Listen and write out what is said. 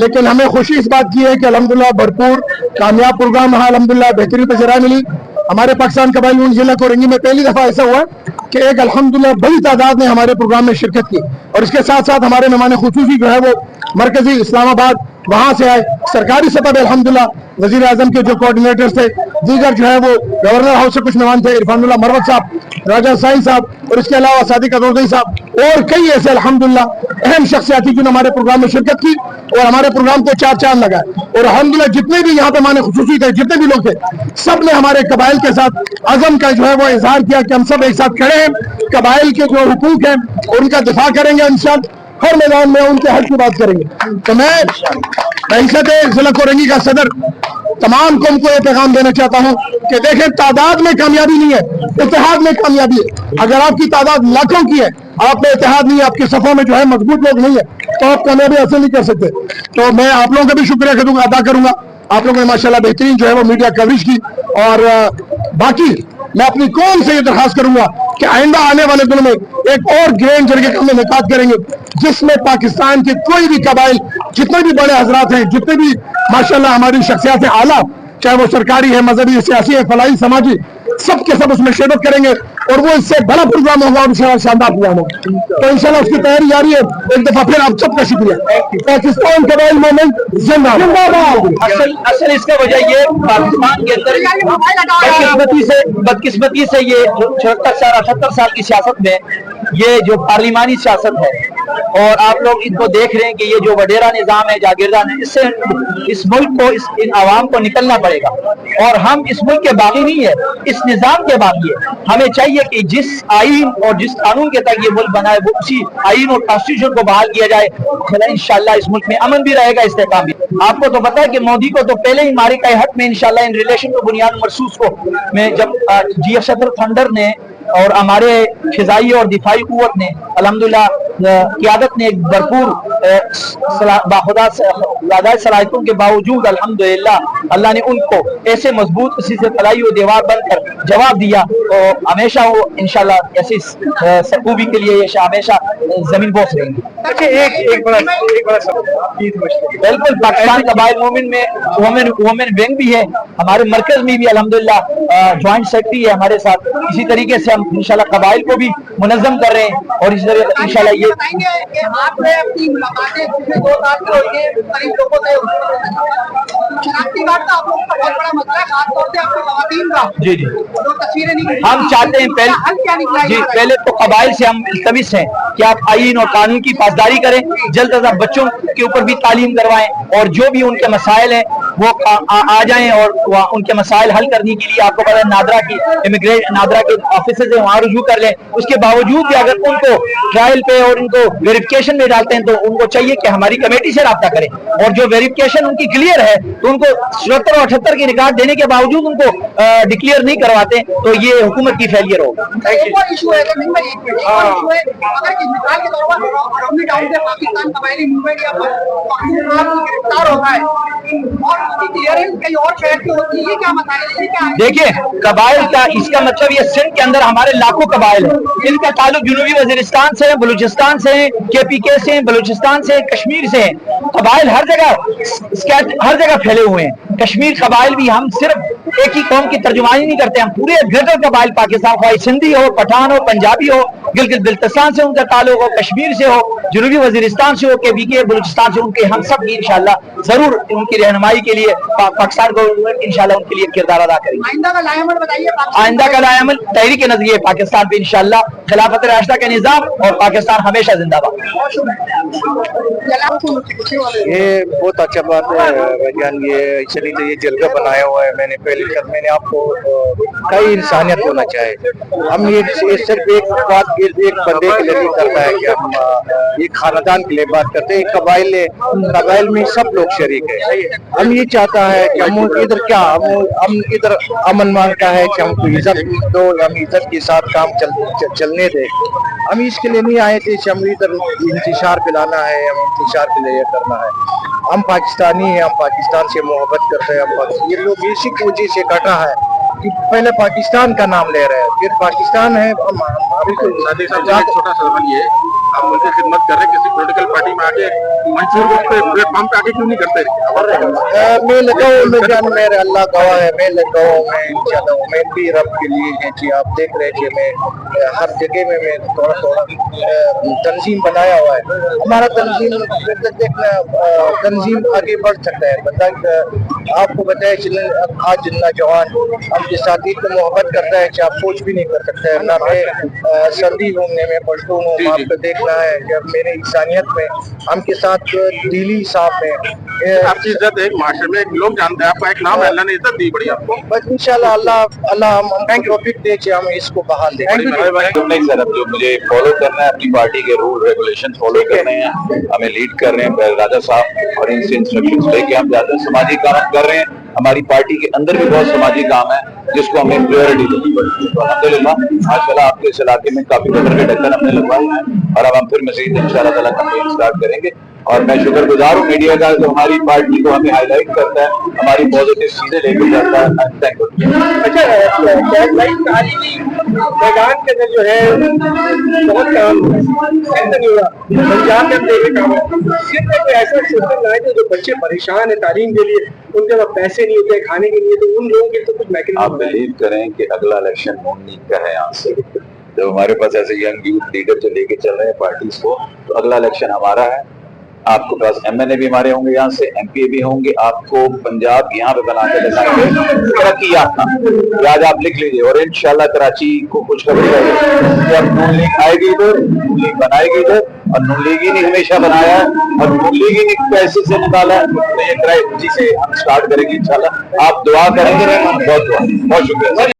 लेकिन हमें खुशी इस बात की है कि अल्हम्दुलिल्लाह भरपूर कामयाब प्रोग्राम रहा, अल्हम्दुलिल्लाह बेहतरीन तजरा मिली। हमारे पाकिस्तान कबाइल यूनियन जिला कोरंगी में पहली दफ़ा ऐसा हुआ कि एक अल्हम्दुलिल्लाह बड़ी तादाद ने हमारे प्रोग्राम में शिरकत की, और इसके साथ साथ हमारे मेहमान खुसूसी जो है वो मरकजी इस्लामाबाद वहाँ से आए। सरकारी सतह पर अल्हम्दुलिल्लाह वज़ीर आज़म के जो कोऑर्डिनेटर्स थे, दीगर जो है वो गवर्नर हाउस से कुछ मेहमान थे, इरफानुल्लाह मरवत साहब, राजा साइन साहब, और इसके अलावा सादिक अदौदई साहब और कई ऐसे अल्हम्दुलिल्लाह अहम शख्सियात जिन्होंने हमारे प्रोग्राम में शिरकत की और हमारे प्रोग्राम को चार चांद लगाए। और अल्हम्दुलिल्लाह जितने भी यहाँ पे हमारे खुसूसी थे, जितने भी लोग थे, सब ने हमारे कबाइल के साथ अज़म का जो है वो इजहार किया कि हम सब एक साथ खड़े हैं, कबाइल के जो हुकूक हैं उनका दिफा करेंगे, इंशाअल्लाह हर मैदान में उनके हक की बात करेंगे। तो मैं रियासत जिला कोरंगी का सदर तमाम कौम को ये पैगाम देना चाहता हूँ कि देखें, तादाद में कामयाबी नहीं है, इत्तेहाद में कामयाबी है। अगर आपकी तादाद लाखों की है, आप में इत्तेहाद नहीं है, आपके सफों में जो है मजबूत लोग नहीं है, तो आप कामयाबी हासिल नहीं कर सकते। तो मैं आप लोगों का भी शुक्रिया अदा करूंगा। आप लोगों ने माशाल्लाह बेहतरीन जो है वो मीडिया कवरेज की, और बाकी मैं अपनी कौम से ये दरखास्त करूंगा कि आइंदा आने वाले दिनों में एक और ग्रैंड जरगे का हम इनेकाद करेंगे, जिसमें पाकिस्तान के कोई भी कबाइल, जितने भी बड़े हजरात हैं, जितने भी माशाल्लाह हमारी शख्सियत आला, चाहे वो सरकारी है, मजहबी है, सियासी है, फलाई, समाजी, सब के सब उसमें शिरकत करेंगे, और वो इससे बड़ा प्रोग्राम होगा, इंशाल्लाह शानदार प्रोग्राम होगा। तो इंशाल्लाह उसकी तैयारी जारी है। एक दफा फिर आप सबका शुक्रिया। पाकिस्तान कबाइल मूवमेंट जिंदाबाद। असल इसका वजह ये पाकिस्तान के अंदर बदकिस्मती से ये 78 साल की सियासत में ये जो पार्लिमानी सियासत है, और आप लोग इनको देख रहे हैं कि ये जो वडेरा निजाम है, जागीरदार है, इससे इस मुल्क को, इन आवाम को निकलना पड़ेगा। और हम इस मुल्क के बागी नहीं है, इस निजाम के बागी है। हमें चाहिए कि जिस आईन और जिस कानून के तहत ये मुल्क बना है, वो उसी आईन और कॉन्स्टिट्यूशन को बहाल किया जाए। इंशाल्लाह इस मुल्क में अमन भी रहेगा, इस्तेकाम भी। आपको तो पता है कि मोदी को तो पहले ही मारे का हक में इंशाल्लाह इन रिलेशन टू बुनियाद मरसूस को में जब GF थंडर ने और हमारे फिजाई और दिफाई कुव्वत ने अल्हम्दुलिल्लाह क़ियादत ने एक भरपूर बाखुदा सलाहियतों के बावजूद अल्हम्दुलिल्लाह अल्लाह ने उनको ऐसे मजबूत किसी से तलाई और दीवार बनकर जवाब दिया। तो हमेशा वो इंशाल्लाह ऐसी खूबी के लिए हमेशा जमीन बोस रहेंगी। एक बड़ा बिल्कुल, पाकिस्तान कबाइल मूवमेंट में वुमेन विंग भी है, हमारे मरकज में भी अल्हम्दुलिल्लाह ज्वाइंट सेक्रेटरी है हमारे साथ। इसी तरीके से हम इंशाल्लाह कबाइल को भी मुनज़्ज़म कर रहे हैं, और इस तरह इंशाल्लाह ये आपने अपनी मुलाकातें पिछले 2 साल से हुई हैं, करीब लोगों से शनाख्ती कार्ड का आप लोगों का बहुत बड़ा मसला है, खासतौर से आपकी ख़वातीन का। जी जो तस्वीरें निकली, हम चाहते हैं पहले तो कबाइल से हम इल्तमिस हैं कि आप आईन और कानून की पासदारी करें, जल्द अज जल्द बच्चों के ऊपर भी तालीम करवाएं, और जो भी उनके मसाइल हैं वो आ जाएं, और उनके मसाइल हल करने के लिए आपको पता है नादरा के ऑफिसेज वहाँ रुजू कर लें। उसके बावजूद भी अगर उनको ट्रायल पे और उनको वेरिफिकेशन में डालते हैं, तो उनको चाहिए कि हमारी कमेटी से रब्ता करें, और जो वेरिफिकेशन उनकी क्लियर है तो उनको 77 और 78 की रिकॉर्ड देने के बावजूद उनको डिक्लेयर नहीं करवाते, तो ये हुकूमत की फेलियर होगा। देखिए, कबाइल का इसका मतलब ये सिंध के अंदर हमारे लाखों कबाइल हैं, इनका ताल्लुक जनूबी वजीरिस्तान से, बलूचिस्तान से, KPK से, बलूचिस्तान से, कश्मीर से। कबाइल हर जगह फैले हुए हैं। कश्मीर कबाइल भी, हम सिर्फ एक ही कौम की तर्जुमानी नहीं करते, हम पूरे ग्रेटर कबाइल पाकिस्तान, ख्वाह सिंधी हो, पठान हो, पंजाबी हो, गिलगित बिल्तिस्तान से उनका ताल्लुक हो, कश्मीर से हो, जनूबी वजीरिस्तान से हो, KPK बलूचिस्तान से, उनके हम सब की इंशाल्लाह जरूर उनकी रहनुमाई के लिए पाकिस्तान गवर्नमेंट इंशाल्लाह उनके लिए किरदार अदा करेगी। आइंदा का लाएअमल बताइए। आइंदा का लाएअमल तहरीक नजरिए पाकिस्तान पे इंशाल्लाह खिलाफत राशिदा का निजाम और पाकिस्तान हमेशा जिंदाबाद। ये बहुत अच्छा बात है भाईजान, ये चलिए तो ये जलगा बनाया हुआ है। मैंने आपको कई इंसानियत होना चाहिए। हम ये सिर्फ एक बात एक बंदे के लिए नहीं करता है कि हम ये खानदान के लिए बात करते हैं। कबाइल में सब लोग शरीक है। हम ये चाहता है कि हम इधर क्या हम इधर अमन मांगता है कि हमको इज्जत दो, हम इज्जत के साथ काम चलने दे। हम इसके लिए नहीं आए थे कि हम इधर इंतशार पिलाना है, हम इंतशार के लिए करना है। हम पाकिस्तानी हैं, हम पाकिस्तान से मोहब्बत करते हैं। ये लोग इसी की वजह से कटा है कि पहले पाकिस्तान का नाम ले रहे हैं, फिर पाकिस्तान है। छोटा सा सवाल ये, आप मुल्क की खिदमत कर रहे हैं, किसी पॉलिटिकल पार्टी में आके मंच फिर उस पे प्लेटफॉर्म पे आके क्यों नहीं करते? मैं लगा हूँ मैं जान मेरे अल्लाह गवाह है मैं लगा हूँ मैं इंशाल्लाह उम्मीद भी रब के लिए है जी आप देख रहे हैं मैं हर जगह में मैं थोड़ा थोड़ा तंजीम बनाया हुआ है हमारा तंजीम देखना तंजीम आगे बढ़ सकता है बंदा आपको बताया आज जितना जवान आपके साथी को मोहब्बत करता है कि आप कुछ भी नहीं कर सकते ना मैं सर्दी घूमने में पढ़ता हूँ आपको देखना है जब मेरे इंसानियत में हम के साथ दिली साफ है आपकी इज्जत एक माशरे में लोग जानते हैं आपका एक नाम है अल्लाह ने इज्जत दी बड़ी आपको बस इंशाल्लाह अल्लाह हमको तौफीक दे कि हम इसको बहाल दें नहीं सर अब जो मुझे फॉलो करना है अपनी पार्टी के रूल रेगुलेशन फॉलो करने हैं हमें लीड कर रहे हैं राजा साहब और इनसे इंस्ट्रक्शंस लेके हम ज्यादा समाजी काम कर रहे हैं हमारी पार्टी के अंदर भी बहुत समाजी काम है जिसको हमें प्रायोरिटी देनी पड़ती है तो अल्हम्दुलिल्लाह माशाल्लाह आपके इस इलाके में काफी बदर के ढक्कन हमने लगवाए हैं और अब हम फिर मजीद इंशाल्लाह ताला कैंपेन स्टार्ट करेंगे और मैं शुक्रगुजार हूँ मीडिया का जो हमारी पार्टी को हमें हाईलाइट करता है हमारी पॉजिटिव चीजें लेकर जाता है थैंक यू अच्छा मैदान के अंदर जो है बहुत काम नहीं हुआ पंजाब में देखे काम सिर्फ एक ऐसा सिस्टम लाए जो बच्चे परेशान है तालीम के लिए उनके पास पैसे नहीं होते खाने के लिए तो उन लोगों के तो कुछ मैकेनिज्म आप बिलीव करें कि अगला इलेक्शन नून लीग का है यहाँ से जब हमारे पास ऐसे यंग यूथ लीडर जो लेके चल रहे हैं पार्टीज को तो अगला इलेक्शन हमारा है आपके पास एमएनए भी हमारे होंगे यहाँ से एमपी भी होंगे आपको पंजाब यहाँ पे बना के दिखाएंगे तरक्की याफ्ता आज आप लिख लीजिए और इंशाल्लाह कराची को कुछ खबर जब नून लीग आएगी इधर नून लीग बनाएगी इधर और नून लीग ही ने हमेशा बनाया है और नून लीग ही ने पैसे से निकाला है तो ये क्राइसिस से हम स्टार्ट करेंगे इंशाल्लाह आप दुआ करेंगे बहुत शुक्रिया